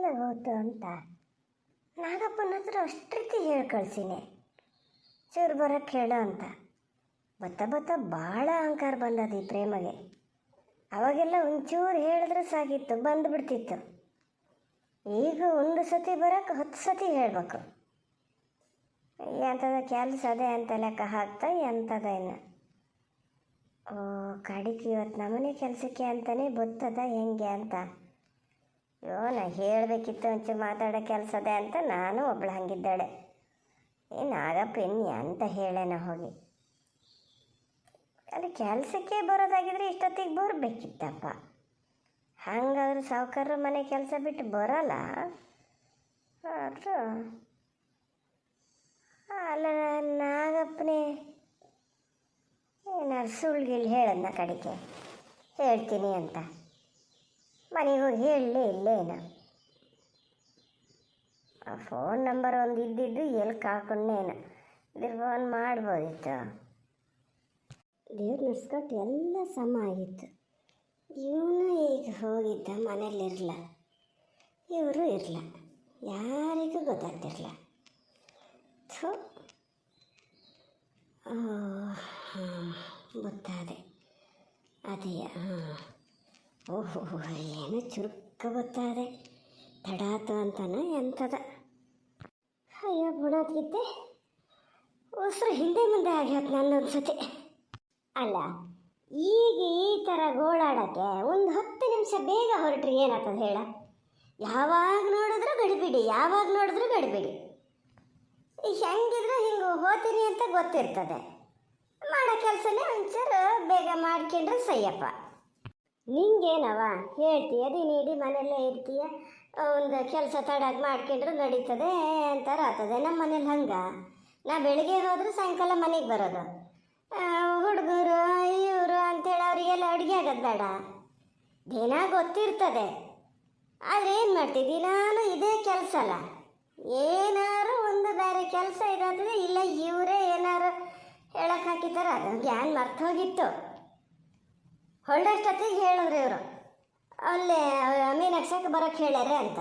ಎತ್ತಲ ಹೋತು ಅಂತ ನಾಗಪ್ಪನ ಹತ್ರ ಅಷ್ಟರೀತಿ ಹೇಳಿ ಕಳ್ಸಿನಿ, ಚೂರು ಬರೋಕ್ಕೆ ಹೇಳೋ ಅಂತ. ಬತ್ತ ಭಾಳ ಅಹಂಕಾರ ಬಂದದ ಈ ಪ್ರೇಮಗೆ. ಅವಾಗೆಲ್ಲ ಒಂಚೂರು ಹೇಳಿದ್ರೆ ಸಾಗಿತ್ತು, ಬಂದುಬಿಡ್ತಿತ್ತು. ಈಗ ಒಂದು ಸತಿ ಬರೋಕ್ಕೆ 10 ಸತಿ ಹೇಳ್ಬೇಕು. ಎಂಥದ ಕೆಲಸ ಅದೇ ಅಂತ ಲೆಕ್ಕ ಹಾಕ್ತಾ ಎಂಥದ ಇನ್ನು. ಕಡಿಕೆ ಇವತ್ತು ನಮ್ಮನೆ ಕೆಲಸಕ್ಕೆ ಅಂತಲೇ ಗೊತ್ತದ ಹೆಂಗೆ ಅಂತ. ನಾ ಹೇಳಬೇಕಿತ್ತು ಒಂಚೂರು ಮಾತಾಡೋ ಕೆಲಸ ಅದೇ ಅಂತ ನಾನು ಒಬ್ಳು ಹಂಗಿದ್ದಾಳೆ. ನಾಗಪ್ಪ ಅಂತ ಹೇಳೇನ ಹೋಗಿ. ಅಲ್ಲಿ ಕೆಲಸಕ್ಕೆ ಬರೋದಾಗಿದ್ರೆ ಇಷ್ಟೊತ್ತಿಗೆ ಬರಬೇಕಿತ್ತಪ್ಪ. ಹಾಗಾದ್ರೆ ಸಾವುಕಾರರ ಮನೆ ಕೆಲಸ ಬಿಟ್ಟು ಬರೋಲ್ಲ. ಆದರೂ ಅಲ್ಲ, ನಾಗಪ್ಪನೇ ಏನಾರು ಸುಳ್ಗಿಲ್ಲಿ ಹೇಳದ್ನ ಕಡೆಗೆ ಹೇಳ್ತೀನಿ ಅಂತ. ಮನೆಗೆ ಹೋಗಿ ಹೇಳಲೇ ಇಲ್ಲೇನು. ಆ ಫೋನ್ ನಂಬರ್ ಒಂದು ಇದ್ದಿದ್ದು ಎಲ್ಲಿ ಕಾಕೊಂಡೇನು, ಇದ್ರ ಫೋನ್ ಮಾಡ್ಬೋದಿತ್ತು. ದೇವ್ರು ನಡ್ಸ್ಕೊಟ್ಟು ಎಲ್ಲ ಸಮ ಆಗಿತ್ತು. ಇವನು ಈಗ ಹೋಗಿದ್ದ, ಮನೇಲಿರಲ್ಲ, ಇವರು ಇರಲ್ಲ, ಯಾರಿಗೂ ಗೊತ್ತಾಗ್ತಿರಲ್ಲ. ಥೋ, ಗೊತ್ತಾದೆ ಅದೇ. ಓಹೋ, ಏನೋ ಚುರುಕ ಗೊತ್ತಾದೆ. ತಡಾತು ಅಂತಾನೆ ಎಂಥದ. ಅಯ್ಯೋ ಬುಡೋದ್ಗಿದ್ದೆ ಉಸಿರು ಹಿಂದೆ ಮುಂದೆ ಆಗ್ಯಾತ ನನ್ನೊಂದು ಸತಿ. ಅಲ್ಲ, ಈಗ ಈ ಥರ ಗೋಳಾಡೋಕ್ಕೆ ಒಂದು 10 ನಿಮಿಷ ಬೇಗ ಹೊರಟ್ರಿ ಏನಾಗ್ತದೆ ಹೇಳ? ಯಾವಾಗ ನೋಡಿದ್ರೂ ಗಡಿಬಿಡಿ, ಯಾವಾಗ ನೋಡಿದ್ರೂ ಗಡಿಬಿಡಿ. ಹೆಂಗಿದ್ರು ಹಿಂಗೆ ಹೋಗ್ತೀನಿ ಅಂತ ಗೊತ್ತಿರ್ತದೆ. ಮಾಡೋ ಕೆಲಸನೇ ಒಂಚೂರು ಬೇಗ ಮಾಡ್ಕೊಂಡ್ರೆ ಸಯ್ಯಪ್ಪ. ನಿಂಗೇನವ ಹೇಳ್ತೀಯ, ನೀಡಿ ಮನೆಯಲ್ಲೇ ಇರ್ತೀಯ, ಒಂದು ಕೆಲಸ ತಡಾಗಿ ಮಾಡ್ಕೊಂಡ್ರೆ ನಡೀತದೆ ಅಂತಾರೆ ಆಗ್ತದೆ. ನಮ್ಮ ಮನೇಲಿ ಹಂಗೆ. ನಾ ಬೆಳಿಗ್ಗೆ ಹೋದ್ರೆ ಸಾಯಂಕಾಲ ಮನೆಗೆ ಬರೋದು. ಹುಡುಗರು ಇವರು ಅಂಥೇಳಿ ಅವರಿಗೆಲ್ಲ ಅಡುಗೆ ಆಗೋದು ಬೇಡ, ದಿನ ಗೊತ್ತಿರ್ತದೆ. ಆದರೆ ಏನು ಮಾಡ್ತೀವಿ, ನಾನು ಇದೇ ಕೆಲಸ ಅಲ್ಲ, ಏನಾರು ಒಂದು ಬೇರೆ ಕೆಲಸ ಇರೋದ್ರೆ, ಇಲ್ಲ ಇವರೇ ಏನಾರು ಹೇಳಕ್ಕೆ ಹಾಕಿದ್ದಾರೆ, ಅದು ಜ್ಞಾನ ಮರ್ತು ಹೋಗಿತ್ತು. ಹೊರಡಷ್ಟೊತ್ತಿಗೆ ಹೇಳಿದ್ರು ಇವರು, ಅಲ್ಲೇ ಮೀನಾಕ್ಷಕ್ಕೆ ಬರೋಕ್ಕೆ ಹೇಳ್ಯಾರೆ ಅಂತ.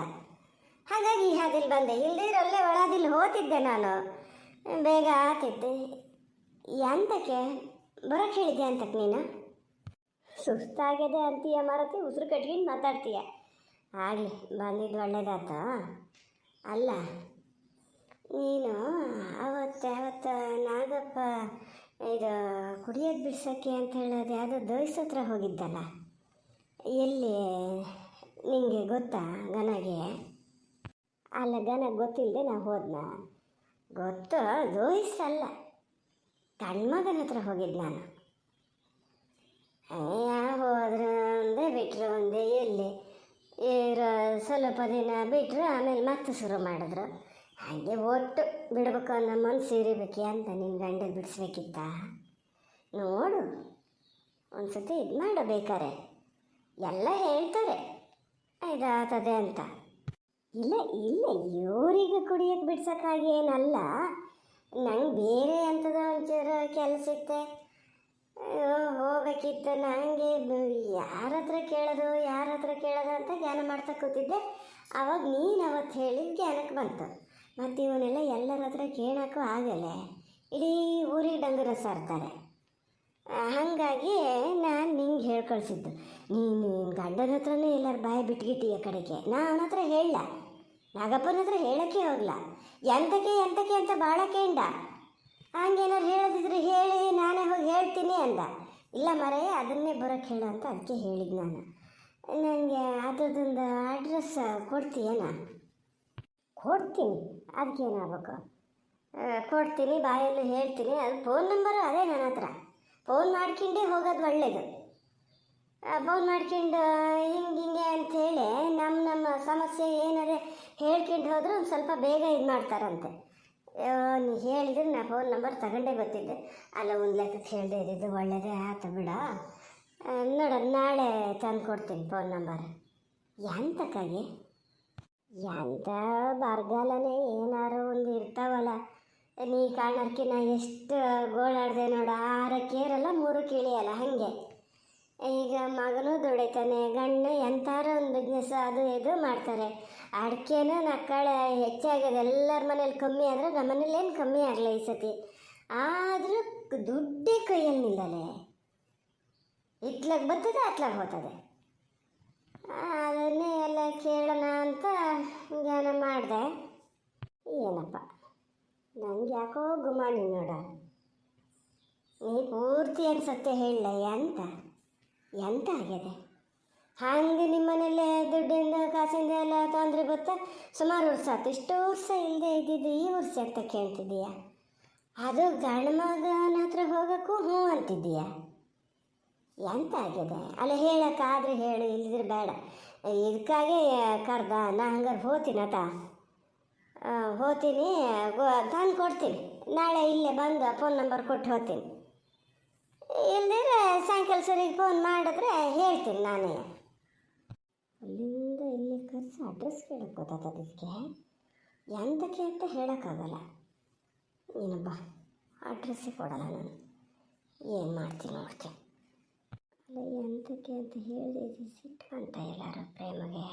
ಹಾಗಾಗಿ ಅದಿಲ್ಲಿ ಬಂದೆ, ಇಲ್ದಿರಲ್ಲೇ ಒಳದಿಲ್ಲಿ ಹೋಗ್ತಿದ್ದೆ ನಾನು, ಬೇಗ ಆತಿದ್ದೆ. ಎಂತಕ್ಕೆ ಬರೋಕ್ಕೆ ಹೇಳಿದ್ದೆ ಅಂತಕ್ಕೆ ನೀನು? ಸುಸ್ತಾಗಿದೆ ಅಂತೀಯ ಮಾರತಿ, ಉಸಿರು ಕಟ್ಕೊಂಡು ಮಾತಾಡ್ತೀಯ. ಆಗಲಿ, ಬಂದಿದ್ದು ಒಳ್ಳೇದಾತ. ಅಲ್ಲ, ನೀನು ಅವತ್ತು ನಾಗಪ್ಪ ಇದು ಕುಡಿಯೋದು ಬಿಡ್ಸೋಕ್ಕೆ ಅಂತ ಹೇಳೋದು ಯಾವುದೋ ದೋಯ್ಸ ಹತ್ರ ಹೋಗಿದ್ದಲ್ಲ, ಎಲ್ಲಿ ನಿಮಗೆ ಗೊತ್ತಾ ಗನಗೆ? ಅಲ್ಲ, ಗನಗೆ ಗೊತ್ತಿಲ್ಲದೆ ನಾವು ಹೋದ್ನ? ಗೊತ್ತು, ದೋಯ್ಸಲ್ಲ, ತಣ್ಮಗನ ಹತ್ರ ಹೋಗಿದ್ದು ನಾನು. ಹೋದ್ರೆ ಒಂದೇ ಬಿಟ್ಟರು ಒಂದೇ, ಎಲ್ಲಿ ಇವರು ಸ್ವಲ್ಪ ದಿನ ಬಿಟ್ಟರು, ಆಮೇಲೆ ಮತ್ತೆ ಶುರು ಮಾಡಿದ್ರು. ಹಾಗೆ ಒಟ್ಟು ಬಿಡ್ಬೇಕು ಅನ್ನೋ ಮನಸ್ಸು ಇರಬೇಕು ಅಂತ ನಿನ್ನ ಗಂಡ ಬಿಡಿಸ್ಬೇಕಿತ್ತ? ನೋಡು, ಒಂದು ಸತಿ ಇದು ಮಾಡಬೇಕಾರೆ ಎಲ್ಲ ಹೇಳ್ತಾರೆ ಇದಾಗ್ತದೆ ಅಂತ. ಇಲ್ಲ ಇವರಿಗೆ ಕುಡಿಯೋಕ್ಕೆ ಬಿಡ್ಸೋಕ್ಕಾಗಿ ಏನಲ್ಲ, ನಂಗೆ ಬೇರೆ ಅಂಥದ್ದು ಒಂಚೂರು ಕೆಲಸ ಇತ್ತೆ, ಹೋಗ್ಬೇಕಿತ್ತು. ನನಗೆ ಯಾರ ಹತ್ರ ಕೇಳೋದು ಅಂತ ಜ್ಞಾನ ಮಾಡ್ತಾ ಕೂತಿದ್ದೆ. ಆವಾಗ ನೀನು ಅವತ್ತು ಹೇಳಿದ ಜ್ಞಾನಕ್ಕೆ ಬಂತು. ಮತ್ತು ಇವನ್ನೆಲ್ಲ ಎಲ್ಲರ ಹತ್ರ ಕೇಳೋಕ್ಕೂ ಆಗಲ್ಲ, ಇಡೀ ಊರಿಗೆ ಡಂಗರ ಸಾರ್ತಾರೆ. ಹಾಗಾಗಿ ನಾನು ನಿಂಗೆ ಹೇಳಿ ಕಳಿಸಿದ್ದು. ನೀನು ಗಂಡನ ಹತ್ರನೇ ಎಲ್ಲರೂ ಬಾಯಿ ಬಿಟ್ಗಿಟ್ಟಿಯ ಕಡೆಗೆ. ನಾ ಅವನ ಹತ್ರ ಹೇಳಲ್ಲ, ನಾಗಪ್ಪನ ಹತ್ರ ಹೇಳೋಕ್ಕೆ ಹೋಗಲ್ಲ. ಎಂತಕ್ಕೆ ಅಂತ ಭಾಳ ಕೇಂಡ. ಹಂಗೇನಾರು ಹೇಳೋದಿದ್ರೆ ಹೇಳಿ, ನಾನೇ ಹೋಗಿ ಹೇಳ್ತೀನಿ ಅಂದ. ಇಲ್ಲ ಮರೆಯ, ಅದನ್ನೇ ಬರೋಕ್ಕೆ ಹೇಳು ಅಂತ ಅದಕ್ಕೆ ಹೇಳಿದ್ದು ನಾನು. ನನಗೆ ಅದರದೊಂದು ಅಡ್ರೆಸ್ ಕೊಡ್ತೀಯೇನ? ಕೊಡ್ತೀನಿ, ಅದಕ್ಕೇನಾಗಬೇಕು, ಕೊಡ್ತೀನಿ, ಬಾಯಲ್ಲಿ ಹೇಳ್ತೀನಿ. ಅದು ಫೋನ್ ನಂಬರು ಅದೇ ನನ್ನ ಹತ್ರ. ಫೋನ್ ಮಾಡ್ಕೊಂಡೇ ಹೋಗೋದು ಒಳ್ಳೆಯದು. ಫೋನ್ ಮಾಡ್ಕೊಂಡು ಹಿಂಗೆ ಅಂಥೇಳಿ ನಮ್ಮ ಸಮಸ್ಯೆ ಏನಾದ್ರೆ ಹೇಳ್ಕೊಂಡು ಹೋದ್ರೆ ಒಂದು ಸ್ವಲ್ಪ ಬೇಗ ಇದು ಮಾಡ್ತಾರಂತೆ. ನೀ ಹೇಳಿದರೆ ನಾ ಫೋನ್ ನಂಬರ್ ತಗೊಂಡೇ ಗೊತ್ತಿದ್ದೆ. ಅಲ್ಲ, ಒಂದು ಲೆಕ್ಕಕ್ಕೆ ಹೇಳದೆ ಇದ್ದಿದ್ದು ಒಳ್ಳೆಯದೇ ಆಯ್ತು ಬಿಡ. ನೋಡೋದು, ನಾಳೆ ತಂದು ಕೊಡ್ತೀನಿ ಫೋನ್ ನಂಬರ್. ಎಂತಕ್ಕಾಗಿ? ಎಂಥ ಬರಗಾಲನೇ ಏನಾರು ಒಂದು ಇರ್ತಾವಲ್ಲ. ನೀ ಕಾಣೋಕ್ಕೆ ನಾ ಎಷ್ಟು ಗೋಳಾಡಿದೆ ನೋಡು. 6 ಕೇರಲ್ಲ 3 ಇಳಿಯಲ್ಲ, ಹಾಗೆ ಈಗ ಮಗನೂ ದುಡಿತಾನೆ, ಗಂಡ ಎಂಥಾರ ಒಂದು ಬಿಸ್ನೆಸ್ ಅದು ಇದು ಮಾಡ್ತಾರೆ. ಅಡಿಕೆನೂ ನಕ್ಕಳೆ ಹೆಚ್ಚಾಗಿದೆ, ಎಲ್ಲರ ಮನೇಲಿ ಕಮ್ಮಿ ಆದರೆ ನಮ್ಮ ಮನೇಲಿ ಏನು ಕಮ್ಮಿ ಆಗಲ್ಲ ಈ ಸತಿ. ಆದರೂ ದುಡ್ಡೇ ಕೈಯಲ್ಲಿ ನಿಲ್ಲಲೆ, ಇತ್ಲಾಗ ಬರ್ತದೆ ಅತ್ಲಾಗ ಹೋಗ್ತದೆ. ಅದನ್ನೇ ಎಲ್ಲ ಕೇಳೋಣ ಅಂತ ಜ್ಞಾನ ಮಾಡಿದೆ. ಏನಪ್ಪ ನನಗೆ ಯಾಕೋ ಗುಮಾನಿ ನೋಡ, ನೀ ಪೂರ್ತಿ ಅನ್ಸತ್ತೆ ಹೇಳ ಎಂತ ಆಗಿದೆ. ಹಾಗೆ ನಿಮ್ಮನೇಲೆ ದುಡ್ಡಿಂದ ಕಾಸಿಂದ ಎಲ್ಲ ತೊಂದರೆ ಗೊತ್ತಾ? ಸುಮಾರು ವರ್ಷ ಆಯ್ತು. ಇಷ್ಟು ವರ್ಷ ಇಲ್ಲದೆ ಇದ್ದಿದ್ದು ಈ ವರ್ಷ ಅಂತ ಕೇಳ್ತಿದ್ದೀಯ? ಅದು ಗಂಡು ಮಗನ ಹತ್ರ ಹೋಗೋಕ್ಕೂ ಹ್ಞೂ ಅಂತಿದ್ದೀಯ? ಎಂತ ಆಗಿದೆ ಅಲ್ಲ? ಹೇಳೋಕ್ಕಾದ್ರೆ ಹೇಳು, ಇಲ್ಲಿದ್ರೆ ಬೇಡ. ಇದಕ್ಕಾಗೆ ಕರ್ದ ನಾ ಹಂಗಾರೆ ಹೋಗ್ತೀನಿ, ತಂದು ಕೊಡ್ತೀನಿ. ನಾಳೆ ಇಲ್ಲೇ ಬಂದು ಫೋನ್ ನಂಬರ್ ಕೊಟ್ಟು ಹೋಗ್ತೀನಿ. ಇಲ್ಲದಿದ್ರೆ ಸಾಯಂಕಾಲ ಸರಿಗೆ ಫೋನ್ ಮಾಡಿದ್ರೆ ಹೇಳ್ತೀನಿ ನಾನೇ. ಅಲ್ಲಿಂದ ಇಲ್ಲಿ ಕರೆಸಿ ಅಡ್ರೆಸ್ ಕೇಳಕ್ಕೆ ಗೊತ್ತಾಗ್ತದೆ ಇದಕ್ಕೆ. ಎಂತಕ್ಕೆ ಅಂತ ಹೇಳೋಕ್ಕಾಗಲ್ಲ. ಏನಬ್ಬ ಅಡ್ರೆಸ್ಸೇ ಕೊಡಲ್ಲ ನಾನು. ಏನು ಮಾಡ್ತೀನಿ ನೋಡ್ತೀನಿ. ಅಲ್ಲ ಎಂತಕ್ಕೆ ಅಂತ ಹೇಳಿದ್ರೆ ಸಿಟ್ಟು ಅಂತ ಎಲ್ಲರೂ ಪ್ರೇಮಗೆ.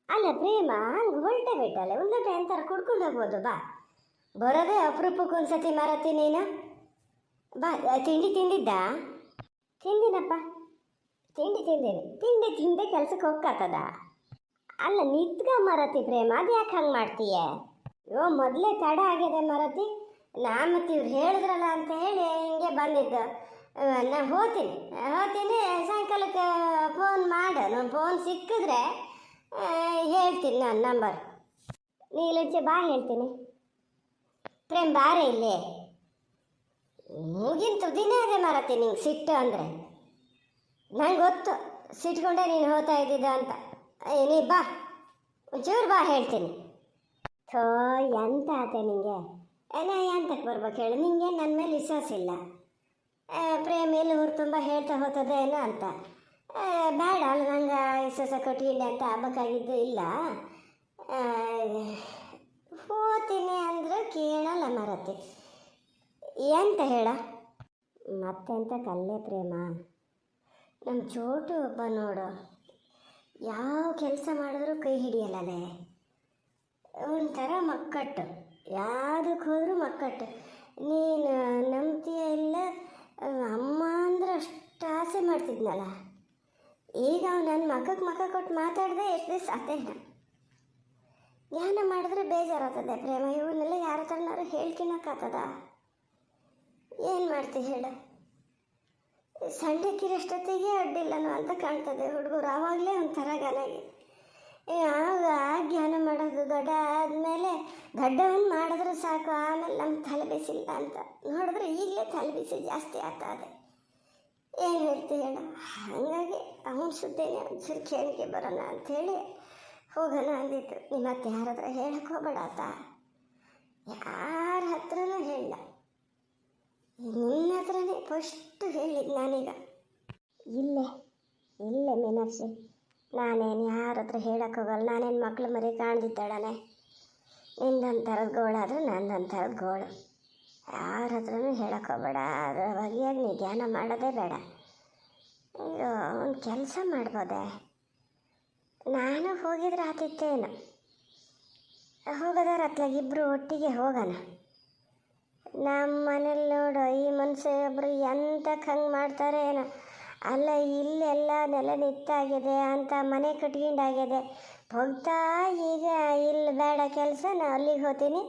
ಅಲ್ಲ ಪ್ರೇಮ ಹಂಗೆ ಹೊರಟೆ ಬಿಟ್ಟಲ್ಲ, ಒಂದೊಂದು ಎಂಥರ ಕುಡ್ಕೊಂಡು ಹೋಗ್ಬೋದು. ಬರೋದೇ ಅಪರೂಪಕ್ಕೆ ಒಂದು ಸತಿ ಮಾರತ್ತಿ ನೀನು. ತಿಂದಿದ್ದ? ತಿಂದಿನಪ್ಪ, ತಿಂಡಿ ತಿಂದೆ ಕೆಲ್ಸಕ್ಕೆ ಹೋಗ್ಕಾತದ. ಅಲ್ಲ ನಿತ್ಗ ಮರತಿ ಪ್ರೇಮ, ಅದು ಯಾಕೆ ಹಂಗೆ ಮಾಡ್ತೀಯ? ಮೊದಲೇ ತಡ ಆಗಿದೆ ಮರತಿ. ಮತ್ತು ಇವ್ರು ಹೇಳಿದ್ರಲ್ಲ ಅಂತ ಹೇಳಿ ಹಿಂಗೆ ಬಂದಿದ್ದು. ನಾನು ಹೋಗ್ತೀನಿ, ಸಾಯಂಕಾಲಕ್ಕೆ ಫೋನ್ ಮಾಡು. ನಾನು ಫೋನ್ ಸಿಕ್ಕಿದ್ರೆ ಹೇಳ್ತೀನಿ ನಾನು ನಂಬರ್. ನೀಲಜ್ಜೆ ಬಾ ಹೇಳ್ತೀನಿ. ಪ್ರೇಮ್ ಬಾರೇ ಇಲ್ಲೇ. ಮುಗಿನ ತುದಿನೇ ಅದೇ ಮರತಿ ನಿಂಗೆ ಸಿಟ್ಟು ಅಂದರೆ. ನಂಗೆ ಗೊತ್ತು ಸಿಟ್ಕೊಂಡೆ ನೀನು ಹೋಗ್ತಾ ಇದ್ದಿದ್ದ ಅಂತ. ನೀ ಬಾ, ಒಂಚೂರು ಬಾ ಹೇಳ್ತೀನಿ. ಎಂತ ಆತೆ ನಿಂಗೆ? ಎಂತಕ್ಕೆ ಬರ್ಬೇಕು ಹೇಳು? ನಿಂಗೆ ನನ್ನ ಮೇಲೆ ವಿಶ್ವಾಸ ಇಲ್ಲ. ಪ್ರೇಮ ಎಲ್ಲಿ ಊರು ತುಂಬ ಹೇಳ್ತಾ ಹೋಗ್ತದೆ ಏನೋ ಅಂತ. ಬೇಡ ಅಲ್ಲ, ನಂಗೆ ವಿಶ್ವಾಸ ಕೊಟ್ಟಿಲ್ಲ ಅಂತ ಆಗ್ಬೇಕಾಗಿದ್ದು ಇಲ್ಲ. ಹೋಗ್ತೀನಿ ಅಂದ್ರೆ ಕೇಳಲ್ಲ ಮರತಿ. ಎಂತ ಹೇಳ? ಮತ್ತೆಂತ ಕಲ್ಲೇ ಪ್ರೇಮ, ನಮ್ಮ ಚೋಟು ಒಬ್ಬ ನೋಡು, ಯಾವ ಕೆಲಸ ಮಾಡಿದ್ರೂ ಕೈ ಹಿಡಿಯಲ್ಲೇ. ಒಂಥರ ಮಕ್ಕಟ್ಟು, ಯಾವುದಕ್ಕೆ ಹೋದರೂ ಮಕ್ಕಟ್ಟು. ನೀನು ನಂಬ್ತೀಯ ಇಲ್ಲ? ಅಮ್ಮ ಅಂದ್ರೆ ಅಷ್ಟು ಆಸೆ ಮಾಡ್ತಿದ್ನಲ್ಲ, ಈಗ ನನ್ನ ಮಕ್ಕ ಕೊಟ್ಟು ಮಾತಾಡಿದೆ ಎಷ್ಟು ದಿವಸ ಅದೇನ. ಜ್ಞಾನ ಮಾಡಿದ್ರೆ ಬೇಜಾರಾಗ್ತದೆ ಪ್ರೇಮ. ಇವನ್ನೆಲ್ಲ ಯಾರ ಹತ್ರನಾರು ಹೇಳ್ಕೊಳಕ್ಕಾಗ್ತದ? ಏನು ಮಾಡ್ತೀವಿ ಹೇಳು? ಸಣ್ಣಕ್ಕಿರಷ್ಟೊತ್ತಿಗೆ ಅಡ್ಡಿಲ್ಲನೋ ಅಂತ ಕಾಣ್ತದೆ ಹುಡುಗರು. ಆವಾಗಲೇ ಒಂಥರ ಗನಾಗಿ. ಆಗ ಜ್ಞಾನ ಮಾಡೋದು ದೊಡ್ಡ ಆದಮೇಲೆ ದೊಡ್ಡವನ್ನ ಮಾಡಿದ್ರೆ ಸಾಕು, ಆಮೇಲೆ ನಮ್ಮ ತಲೆ ಬಿಸಿಲ್ಲ ಅಂತ ನೋಡಿದ್ರೆ ಈಗಲೇ ತಲೆ ಬಿಸಿ ಜಾಸ್ತಿ ಆಗ್ತದೆ. ಏನು ಹೇಳ್ತೀವಿ ಹೇಳ? ಹಾಗಾಗಿ ಅವನ ಸುದ್ದೇನೆ ಒಂಚೂರು ಕೇಳಿಕೆ ಬರೋಣ ಅಂಥೇಳಿ ಹೋಗೋಣ ಅಂದಿತ್ತು. ನಿಮ್ಮ ಮತ್ತೆ ಯಾರ ಹತ್ರ ಹೇಳಕ್ಕೆ ಹೋಗಬೇಡ ಆತ, ಯಾರ ಹತ್ರನೂ ಹೇಳ. ನಿನ್ನ ಹತ್ರನೇ ಫಸ್ಟು ಹೇಳಿದ್ದು ನಾನೀಗ. ಇಲ್ಲೇ ಮೀನಾಕ್ಷಿ, ನಾನೇನು ಯಾರ ಹತ್ರ ಹೇಳಕ್ಕೆ ಹೋಗಲ್ಲ. ನಾನೇನು ಮಕ್ಳು ಮರಿ ಕಾಣ್ದಿದ್ದಾಳೆ. ನಿಂದೊಂಥರದ ಗೋಳಾದರೂ ನಂದೊಂಥರದ ಗೋಳು. ಯಾರ ಹತ್ರನೂ ಹೇಳಕ್ಕೆ ಹೋಗಬೇಡ. ಅದರ ಬಗೆಯಾಗಿ ನೀ ಜ್ಞಾನ ಮಾಡೋದೇ ಬೇಡ. ಅಯ್ಯೋ, ಒಂದು ಕೆಲಸ ಮಾಡ್ಬೋದೆ? ನಾನು ಹೋಗಿದ್ರೆ ಆತಿತ್ತೇನು? ಹೋಗೋದಾರ ಅತ್ಲಾಗ ಇಬ್ಬರು ಒಟ್ಟಿಗೆ ಹೋಗೋಣ. ನಮ್ಮ ಮನೇಲಿ ನೋಡು, ಈ ಮನುಷ್ಯೊಬ್ಬರು ಎಂತಕ್ಕೆ ಹಂಗೆ ಮಾಡ್ತಾರೆ ಏನೋ. ಅಲ್ಲ ಇಲ್ಲೆಲ್ಲ ನೆಲ ನಿತ್ತಾಗಿದೆ ಅಂತ ಮನೆ ಕಟ್ಕೊಂಡಾಗಿದೆ. ಹೋಗ್ತಾ ಈಗ ಇಲ್ಲಿ ಬೇಡ ಕೆಲಸ, ನಾನು ಅಲ್ಲಿಗೆ ಹೋಗ್ತೀನಿ,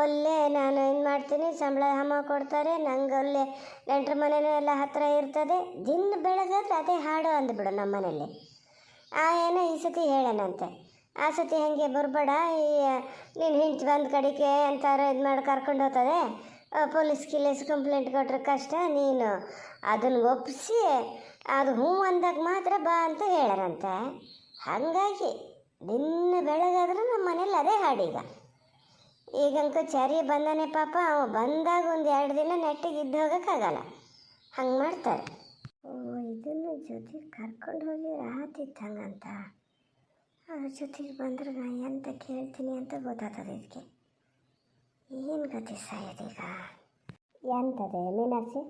ಅಲ್ಲೇ ನಾನು ಏನು ಮಾಡ್ತೀನಿ, ಸಂಬಳ ಹಮ ಕೊಡ್ತಾರೆ ನಂಗೆ. ಅಲ್ಲೇ ನೆಂಟ್ರ ಮನೆಯೂ ಎಲ್ಲ ಹತ್ತಿರ ಇರ್ತದೆ. ದಿನ ಬೆಳಗಾದ್ರೆ ಅದೇ ಹಾಡು ಅಂದ್ಬಿಡು ನಮ್ಮ ಮನೇಲಿ. ಏನೋ ಈ ಸತಿ ಹೇಳೋಣಂತೆ. ಆ ಸತಿ ಹಾಗೆ ಬರಬೇಡ, ನೀನು ಹೆಂಡ್ತಿ ಬಂದು ಕಡೆಗೆ ಅಂತಾರೆ ಇದು ಮಾಡಿ ಕರ್ಕೊಂಡು ಹೋಗ್ತದೆ. ಪೊಲೀಸ್ ಕಂಪ್ಲೇಂಟ್ ಕೊಟ್ರೆ ಕಷ್ಟ. ನೀನು ಅದನ್ನು ಒಪ್ಪಿಸಿ ಅದು ಹ್ಞೂ ಅಂದಾಗ ಮಾತ್ರ ಬಾ ಅಂತ ಹೇಳಾರಂತೆ. ಹಾಗಾಗಿ ದಿನ ಬೆಳಗಾದ್ರೆ ನಮ್ಮ ಮನೇಲಿ ಅದೇ ಹಾಡೀಗ. ಈಗಂಕ ಚರಿ ಬಂದಾನೆ ಪಾಪ, ಅವ ಬಂದಾಗ ಒಂದು 2 ದಿನ ನೆಟ್ಟಿಗೆ ಇದ್ದು ಹೋಗೋಕ್ಕಾಗಲ್ಲ. ಹಂಗೆ ಮಾಡ್ತಾರೆ. ಇದನ್ನು ಜೊತೆಗೆ ಕರ್ಕೊಂಡು ಹೋಗಿ ಆತಿತ್ತು ಹಂಗಂತ. ಅದ್ರ ಜೊತೆಗೆ ಬಂದ್ರೆ ನಾನು ಎಂತ ಕೇಳ್ತೀನಿ ಅಂತ ಗೊತ್ತಾಗ್ತದೆ ಇದಕ್ಕೆ. ಏನು ಗತಿ ಸಾಯೋದೀಗ? ಎಂತದೆ ಮೀನಾಕ್ಷಿ?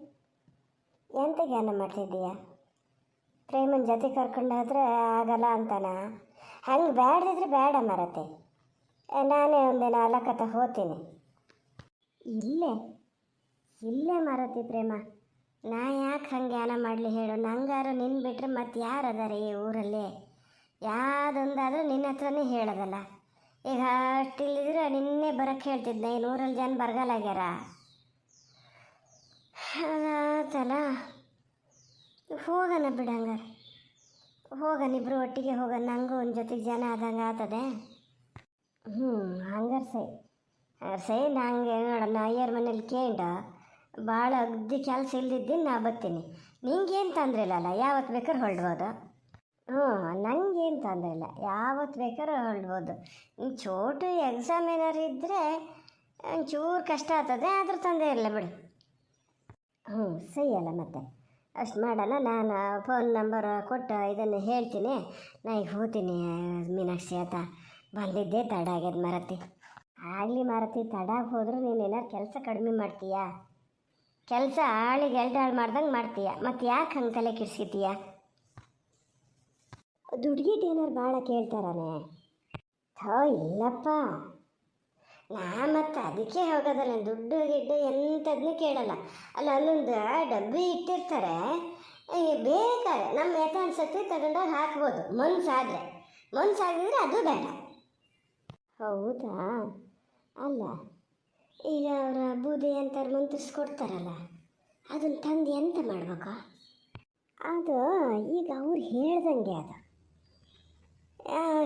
ಎಂತ ಜ್ಞಾನ ಮಾಡ್ತಿದ್ದೀಯ? ಪ್ರೇಮನ ಜೊತೆ ಕರ್ಕೊಂಡಾದ್ರೆ ಆಗಲ್ಲ ಅಂತಾನ? ಹಂಗೆ ಬೇಡದಿದ್ರೆ ಬೇಡ ಮರತೆ, ನಾನೇ ಒಂದಿನ ಅಲಕತ್ತ ಹೋಗ್ತೀನಿ. ಇಲ್ಲೇ ಇಲ್ಲೇ ಮರತಿ ಪ್ರೇಮ, ನಾ ಯಾಕೆ ಹಂಗೆ ಜ್ಞಾನ ಮಾಡಲಿ ಹೇಳು? ನಂಗಾರು ನಿನ್ನ ಬಿಟ್ಟರೆ ಮತ್ತೆ ಯಾರು ಅದಾರೆ ಈ ಊರಲ್ಲಿ? ಯಾವುದೊಂದಾದರೂ ನಿನ್ನ ಹತ್ರನೇ ಹೇಳೋದಲ್ಲ. ಈಗ ಅಷ್ಟಿಲ್ಲಿದ್ರೆ ನಿನ್ನೆ ಬರೋಕ್ಕೆ ಹೇಳ್ತಿದ್ದೆ, ಈ ಊರಲ್ಲಿ ಜನ ಬರಗಾಲಾಗ್ಯಾರ ಆತಲ್ಲ. ಹೋಗೋಣ ಬಿಡಂಗಾರೆ, ಹೋಗೋಣ ಇಬ್ಬರು ಒಟ್ಟಿಗೆ ಹೋಗೋಣ, ನನಗೂ ಒಂದು ಜೊತೆಗೆ ಜನ ಆದಂಗೆ ಆಗ್ತದೆ. ಹಂಗಾರೆ ಸೈ ನಂಗೆ ನೋಡೋಣ ಅಯ್ಯರ ಮನೇಲಿ ಕೇಂಡ ಭಾಳ ಅಗ್ದಿ ಕೆಲಸ ಇಲ್ದಿದ್ದೀನಿ, ನಾ ಬರ್ತೀನಿ. ನಿಂಗೇನು ತೊಂದರೆ ಇಲ್ಲಲ್ಲ, ಯಾವತ್ತು ಬೇಕಾದ್ರೆ ಹೊರಡ್ಬೋದು. ನನಗೇನು ತೊಂದರೆ ಇಲ್ಲ, ಯಾವತ್ತು ಬೇಕಾದ್ರೆ ಹೊರಡ್ಬೋದು. ಇನ್ನು ಚೋಟು ಎಕ್ಸಾಮ್ ಏನಾರು ಇದ್ದರೆ ಒಂಚೂರು ಕಷ್ಟ ಆಗ್ತದೆ, ಆದರೂ ತೊಂದರೆ ಇಲ್ಲ ಬಿಡು. ಸರಿ ಅಲ್ಲ ಮತ್ತೆ ಅಷ್ಟು ಮಾಡೋಣ. ನಾನು ಫೋನ್ ನಂಬರ್ ಕೊಟ್ಟು ಇದನ್ನು ಹೇಳ್ತೀನಿ. ನಾ ಈಗ ಹೋಗ್ತೀನಿ ಮೀನಾಕ್ಷಿ ಆತ, ಬಂದಿದ್ದೆ ತಡ ಆಗ್ಯದ ಮರತಿ. ಆಗಲಿ ಮಾರತಿ, ತಡಾಗಿ ಹೋದರೂ ನೀನು ಏನಾರು ಕೆಲಸ ಕಡಿಮೆ ಮಾಡ್ತೀಯಾ? ಕೆಲಸ ಆಳಿಗೆ ಹಾಳು ಮಾಡ್ದಂಗೆ ಮಾಡ್ತೀಯ, ಮತ್ತು ಯಾಕೆ ಹಂಗೆ ತಲೆ ಕೆಡ್ಸ್ಕೊತೀಯ? ದುಡ್ಗಿಟ್ಟು ಏನಾರು ಭಾಳ ಕೇಳ್ತಾರನೇ? ಇಲ್ಲಪ್ಪ, ನಾ ಮತ್ತು ಅದಕ್ಕೆ ಹೋಗೋದಲ್ಲ, ದುಡ್ಡು ಗಿಡ್ಡು ಎಂಥದನ್ನೂ ಕೇಳಲ್ಲ. ಅಲ್ಲೊಂದು ಡಬ್ಬಿ ಇಟ್ಟಿರ್ತಾರೆ, ಬೇಕಾದ್ರೆ ನಮ್ಮ ಯಥ ಅನ್ಸತ್ತೆ ತಗೊಂಡೋಗಿ ಹಾಕ್ಬೋದು, ಮನ್ಸಾಗಿದ್ರೆ ಅದು ಬೇಡ. ಹೌದಾ? ಅಲ್ಲ, ಈಗ ಅವರ ಬೂದಿ ಅಂತಾರೆ ಮಂತ್ರಿಸ್ಕೊಡ್ತಾರಲ್ಲ, ಅದನ್ನು ತಂದು ಎಂತ ಮಾಡ್ಬೇಕು? ಅದು ಈಗ ಅವ್ರು ಹೇಳ್ದಂಗೆ ಅದು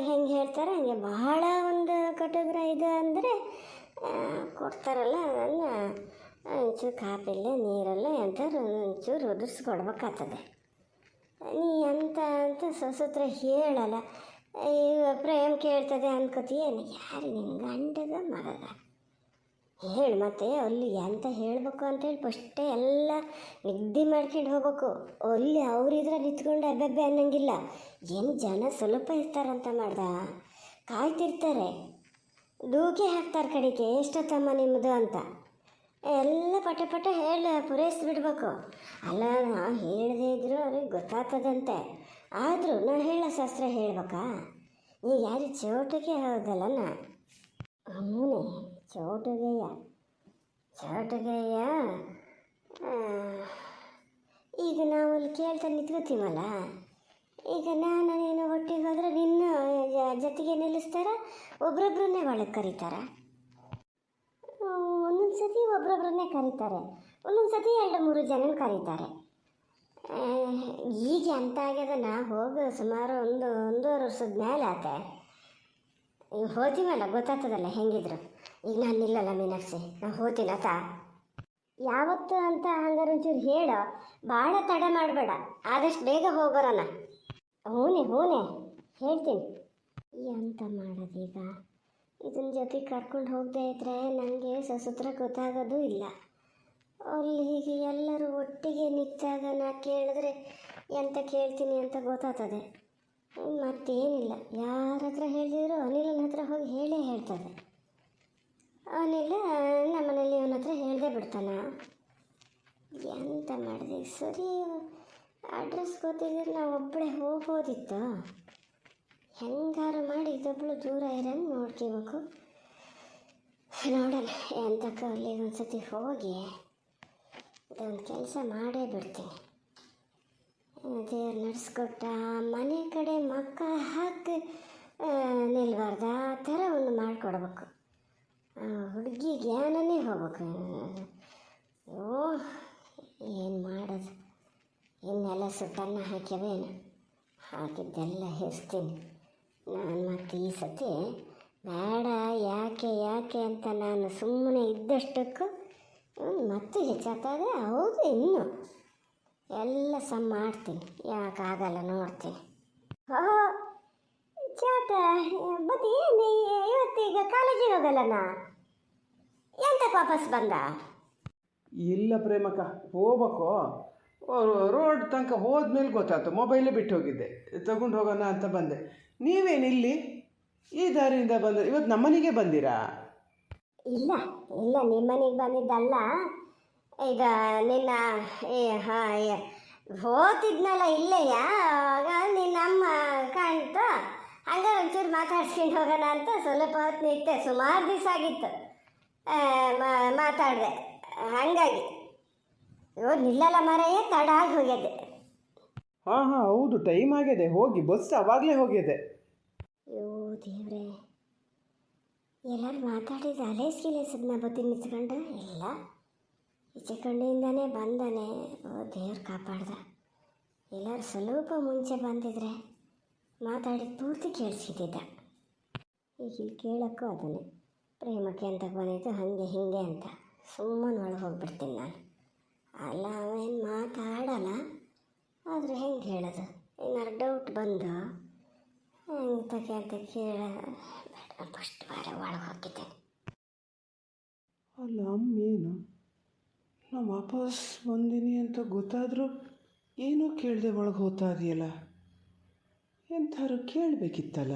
ಹೆಂಗೆ ಹೇಳ್ತಾರೆ ಹಂಗೆ. ಬಹಳ ಒಂದು ಕಟುಗ್ರ ಇದು ಅಂದರೆ ಕೊಡ್ತಾರಲ್ಲ, ಅದನ್ನು ಒಂಚೂರು ಕಾಪಿಲ್ಲ ನೀರಲ್ಲ ಎಂಥವ್ರು ಒಂಚೂರು ಉದುರಿಸ್ಕೊಡ್ಬೇಕಾಗ್ತದೆ. ನೀ ಅಂತ ಸೊಸತ್ರ ಹೇಳಲ್ಲ, ಈಗ ಪ್ರೇಮ್ ಕೇಳ್ತದೆ ಅನ್ಕೋತೀಯೇನು? ಯಾರು ನಿನ್ನ ಗಂಡಗ ಮಗಗ? ಹೇಳು ಮತ್ತೆ, ಅಲ್ಲಿ ಎಂತ ಹೇಳಬೇಕು ಅಂತೇಳಿ ಫಸ್ಟೇ ಎಲ್ಲ ನಿದ್ದೆ ಮಾಡ್ಕೊಂಡು ಹೋಗ್ಬೇಕು. ಅಲ್ಲಿ ಅವರಿದ್ರೆ ನಿಂತ್ಕೊಂಡು ಅಬ್ಬಬ್ಬೆ ಅನ್ನಂಗಿಲ್ಲ. ಏನು ಜನ ಸ್ವಲ್ಪ ಇರ್ತಾರಂತ ಮಾಡ್ದ, ಕಾಯ್ತಿರ್ತಾರೆ, ದೂಕಿ ಹಾಕ್ತಾರೆ ಕಡೆಗೆ, ಎಷ್ಟೊತ್ತಮ್ಮ ನಿಮ್ಮದು ಅಂತ ಎಲ್ಲ ಪಟ ಹೇಳಿ ಪೂರೈಸಿಬಿಡ್ಬೇಕು. ಅಲ್ಲ, ನಾ ಹೇಳದೇ ಇದ್ರು ಅವ್ರಿಗೆ ಗೊತ್ತಾಗ್ತದಂತೆ, ಆದರೂ ನಾ ಹೇಳೋ ಶಾಸ್ತ್ರ ಹೇಳ್ಬೇಕಾ? ಈಗ ಯಾರು ಚೋಟಿಗೆ ಹೌದಲ್ಲ? ಅವನೇ ಚೋಟುಗೆಯ. ಈಗ ನಾವು ಅಲ್ಲಿ ಕೇಳ್ತಾ ನಿಂತ್ಕೋತೀವಲ್ಲ, ಈಗ ನಾನು ನೀನು ಒಟ್ಟಿಗೆ ಹೋದ್ರೆ ನಿನ್ನ ಜೊತೆಗೆ ನಿಲ್ಲಿಸ್ತಾರ, ಒಬ್ರೊಬ್ರನ್ನೇ ಒಳಗೆ ಕರೀತಾರೆ. ಒಂದೊಂದು ಸತಿ ಒಬ್ರೊಬ್ರನ್ನೇ ಕರೀತಾರೆ, ಒಂದೊಂದು ಸತಿ 2-3 ಜನ ಕರೀತಾರೆ. ಈಗ ಅಂತ ಆಗ್ಯದ, ನಾ ಹೋಗಿ ಸುಮಾರು ಒಂದೂವರೆ ವರ್ಷದ ಮೇಲೆ ಆತೆ. ಈಗ ಹೋತೀವಲ್ಲ, ಗೊತ್ತಾಗ್ತದಲ್ಲ ಹೆಂಗಿದ್ರು. ಈಗ ನಾನು ನಿಲ್ಲಲ್ಲ ಮೀನಾಕ್ಷಿ, ನಾನು ಹೋತೀನತ್ತ. ಯಾವತ್ತು ಅಂತ ಹಂಗಾರೆ ಒಂಚೂರು ಹೇಳು, ಭಾಳ ತಡ ಮಾಡಬೇಡ, ಆದಷ್ಟು ಬೇಗ ಹೋಗೋರಣ. ಹೂನೆ ಹೇಳ್ತೀನಿ. ಎಂತ ಮಾಡೋದೀಗ? ಇದನ್ನ ಜೊತೆ ಕರ್ಕೊಂಡು ಹೋಗದೆ ಇದ್ರೆ ನನಗೆ ಸಸುತ್ರ ಗೊತ್ತಾಗೋದು ಇಲ್ಲ. ಅಲ್ಲಿ ಹೀಗೆ ಎಲ್ಲರೂ ಒಟ್ಟಿಗೆ ನಿಂತಾಗ ನಾ ಕೇಳಿದ್ರೆ ಎಂತ ಕೇಳ್ತೀನಿ ಅಂತ ಗೊತ್ತಾಗ್ತದೆ. ಮತ್ತೇನಿಲ್ಲ, ಯಾರ ಹತ್ರ ಹೇಳಿದ್ರು ಅನಿಲನ ಹತ್ರ ಹೋಗಿ ಹೇಳೇ ಹೇಳ್ತದೆ. ಅನಿಲ ನಮ್ಮನೇಲಿ ಅವನ ಹತ್ರ ಹೇಳ್ದೆ ಬಿಡ್ತಾನ. ಎಂತ ಮಾಡಿದೆ? ಸರಿ, ಅಡ್ರೆಸ್ ಗೊತ್ತಿದ್ರೆ ನಾವು ಒಬ್ಬಳೇ ಹೋಗ್ಬೋದಿತ್ತು. ಹೆಂಗಾರು ಮಾಡಿ ಇದೊಬ್ಬಳು ದೂರ ಇರೋಂಗೆ ನೋಡ್ಕೋಬೇಕು. ನೋಡೋಣ, ಎಂತಕ್ಕ ಅಲ್ಲಿಗೆ ಒಂದ್ಸತಿ ಹೋಗಿ ಇದೊಂದು ಕೆಲಸ ಮಾಡೇ ಬಿಡ್ತೀನಿ. ದೇವ್ರು ನಡೆಸ್ಕೊಟ್ಟ ಮನೆ ಕಡೆ ಮಕ್ಕ ಹಾಕಿ ನಿಲ್ಬಾರ್ದು, ಆ ಥರ ಒಂದು ಮಾಡಿಕೊಡ್ಬೇಕು. ಹುಡುಗಿ ಜ್ಞಾನನೇ ಹೋಗ್ಬೇಕು. ಏನು ಮಾಡೋದು? ಇನ್ನೆಲ್ಲ ಸುಟ್ಟನ್ನ ಹಾಕ್ಯವೇನು? ಹಾಕಿದ್ದೆಲ್ಲ ಹೆಸ್ತೀನಿ ನಾನು. ಮತ್ತು ಈ ಸತಿ ಬೇಡ, ಯಾಕೆ ಅಂತ ನಾನು ಸುಮ್ಮನೆ ಇದ್ದಷ್ಟಕ್ಕೂ ಮತ್ತೆ ಹೆಚ್ಚಾಗ್ತದೆ. ಹೌದು, ಇನ್ನು ಎಲ್ಲ ಮಾಡ್ತೀನಿ, ಯಾಕಾಗಲ್ಲ ನೋಡ್ತೀನಿ. ಚಾಟ ಬದಿ ಇವತ್ತೀಗ ಕಾಲೇಜಿಗೆ ಹೋಗಲ್ಲಣ್ಣ, ಎಂತಕ್ಕೆ ವಾಪಸ್ ಬಂದ? ಇಲ್ಲ ಪ್ರೇಮಕ್ಕ, ಹೋಗ್ಬೇಕು. ರೋಡ್ ತನಕ ಹೋದ್ಮೇಲೆ ಗೊತ್ತಾಯ್ತು, ಮೊಬೈಲೇ ಬಿಟ್ಟು ಹೋಗಿದ್ದೆ, ತಗೊಂಡು ಹೋಗೋಣ ಅಂತ ಬಂದೆ. ನೀವೇನು ಇಲ್ಲಿ ಈ ದಾರಿಯಿಂದ ಬಂದ? ಇವತ್ತು ನಮ್ಮನೆಗೆ ಬಂದಿರಾ? ಇಲ್ಲ ನಿಮ್ಮನೆಗೆ ಬಂದಿದ್ದಲ್ಲ, ಈಗ ನಿನ್ನ ಹೋತಿದ್ನಲ್ಲ ಇಲ್ಲೆಯ ಆವಾಗ ನಿನ್ನ ಅಮ್ಮ ಕಾಣ್ತು, ಹಂಗೆ ಒಂಚೂರು ಮಾತಾಡ್ಸ್ಕೊಂಡು ಹೋಗೋಣ ಅಂತ ಸ್ವಲ್ಪ ಹೊತ್ತು ನಿಂತೆ. ಸುಮಾರು ದಿವಸ ಆಗಿತ್ತು ಮಾತಾಡಿದೆ, ಹಾಗಾಗಿ ನಿಲ್ಲಲ್ಲ ಮರೆಯೇ ತಡ ಆಗಿ ಹೋಗಿದೆ. ಹಾಂ ಹಾಂ ಹೌದು, ಟೈಮ್ ಆಗಿದೆ, ಹೋಗಿ ಬಸ್ ಅವಾಗಲೇ ಹೋಗಿದೆ. ಅಯ್ಯೋ ದೇವ್ರೆ, ಎಲ್ಲರೂ ಮಾತಾಡಿದ ಅಲೇಸ್ಗಿಲೇಸದನ್ನ ಬತ್ತಿ ನಿಂತ್ಕೊಂಡು ಇಲ್ಲ, ಈಚೆ ಕಣ್ಣಿಂದಾನೇ ಬಂದಾನೆ. ಓ ದೇವ್ರು ಕಾಪಾಡ್ದ. ಎಲ್ಲರೂ ಸ್ವಲ್ಪ ಮುಂಚೆ ಬಂದಿದ್ರೆ ಮಾತಾಡಿದ ಪೂರ್ತಿ ಕೇಳಿಸಿದ್ದ. ಈಗ ಇಲ್ಲಿ ಕೇಳೋಕ್ಕೂ ಅದನ್ನೇ ಪ್ರೇಮಕ್ಕೆ ಅಂತ ಬಂದಿದ್ದು ಹಾಗೆ ಹೀಗೆ ಅಂತ ಸುಮ್ಮನೆ ಒಳಗೆ ಹೋಗ್ಬಿಡ್ತೀನಿ ನಾನು. ಅಲ್ಲ ಅವೇನು ಮಾತಾಡಲ್ಲ, ಆದರೆ ಹೆಂಗೆ ಹೇಳೋದು? ಏನಾರು ಡೌಟ್ ಬಂದು ಹೆಂಗೆ ತಗೆ ಅಂತ ಕೇಳ ಫಸ್ಟ್ ಬಾರ ಒಳಗೆ ಹೋಗಿದ್ದೇನೆ. ಅಲ್ಲ ಅಮ್ಮೇನು ನಾನು ವಾಪಸ್ ಬಂದೀನಿ ಅಂತ ಗೊತ್ತಾದರೂ ಏನೂ ಕೇಳದೆ ಒಳಗೆ ಹೋಗ್ತಾ ಇದೆಯಲ್ಲ, ಎಂಥಾರು ಕೇಳಬೇಕಿತ್ತಲ್ಲ.